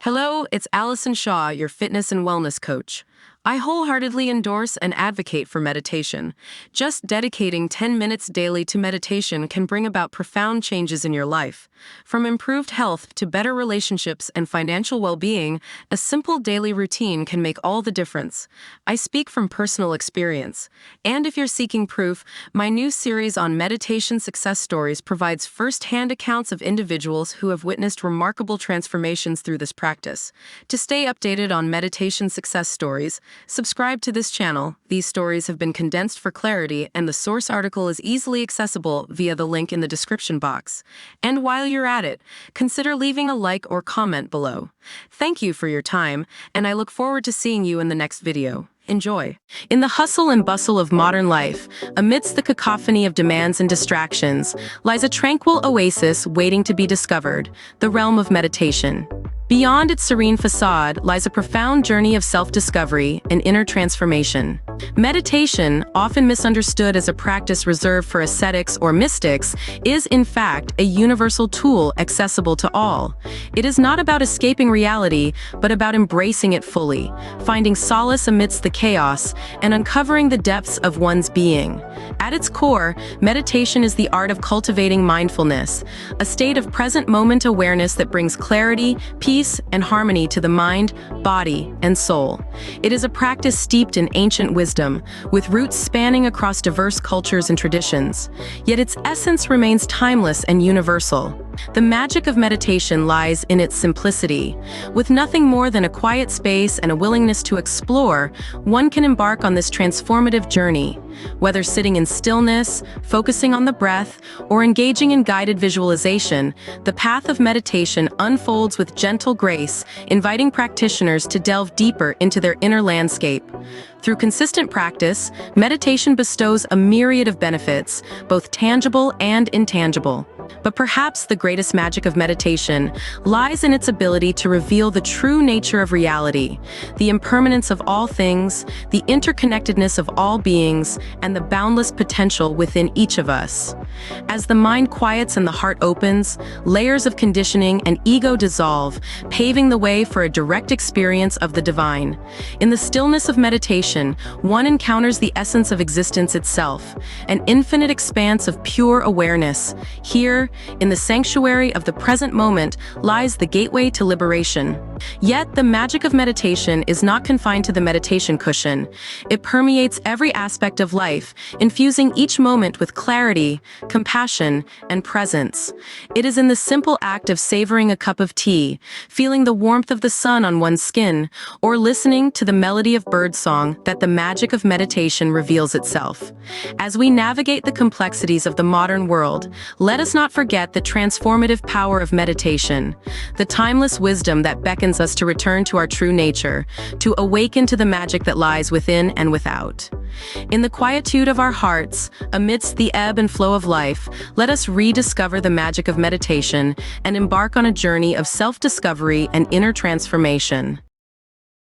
Hello, it's Allison Shaw, your fitness and wellness coach. I wholeheartedly endorse and advocate for meditation. Just dedicating 10 minutes daily to meditation can bring about profound changes in your life. From improved health to better relationships and financial well-being, a simple daily routine can make all the difference. I speak from personal experience. And if you're seeking proof, my new series on meditation success stories provides first-hand accounts of individuals who have witnessed remarkable transformations through this practice. To stay updated on meditation success stories, subscribe to this channel. These stories have been condensed for clarity, and the source article is easily accessible via the link in the description box. And while you're at it, consider leaving a like or comment below. Thank you for your time, and I look forward to seeing you in the next video. Enjoy. In the hustle and bustle of modern life, amidst the cacophony of demands and distractions, lies a tranquil oasis waiting to be discovered, the realm of meditation. Beyond its serene facade lies a profound journey of self-discovery and inner transformation. Meditation, often misunderstood as a practice reserved for ascetics or mystics, is in fact a universal tool accessible to all. It is not about escaping reality, but about embracing it fully, finding solace amidst the chaos, and uncovering the depths of one's being. At its core, meditation is the art of cultivating mindfulness, a state of present moment awareness that brings clarity, peace, and harmony to the mind, body, and soul. It is a practice steeped in ancient wisdom, with roots spanning across diverse cultures and traditions. Yet its essence remains timeless and universal. The magic of meditation lies in its simplicity. With nothing more than a quiet space and a willingness to explore, one can embark on this transformative journey. Whether sitting in stillness, focusing on the breath, or engaging in guided visualization, the path of meditation unfolds with gentle grace, inviting practitioners to delve deeper into their inner landscape. Through consistent practice, meditation bestows a myriad of benefits, both tangible and intangible. But perhaps the greatest magic of meditation lies in its ability to reveal the true nature of reality, the impermanence of all things, the interconnectedness of all beings, and the boundless potential within each of us. As the mind quiets and the heart opens, layers of conditioning and ego dissolve, paving the way for a direct experience of the divine. In the stillness of meditation, one encounters the essence of existence itself, an infinite expanse of pure awareness. Here, in the sanctuary of the present moment, lies the gateway to liberation. Yet, the magic of meditation is not confined to the meditation cushion. It permeates every aspect of life, infusing each moment with clarity, compassion, and presence. It is in the simple act of savoring a cup of tea, feeling the warmth of the sun on one's skin, or listening to the melody of birdsong that the magic of meditation reveals itself. As we navigate the complexities of the modern world, let us not forget the transformative power of meditation, the timeless wisdom that beckons us to return to our true nature, to awaken to the magic that lies within and without. In the quietude of our hearts, amidst the ebb and flow of life, let us rediscover the magic of meditation and embark on a journey of self-discovery and inner transformation.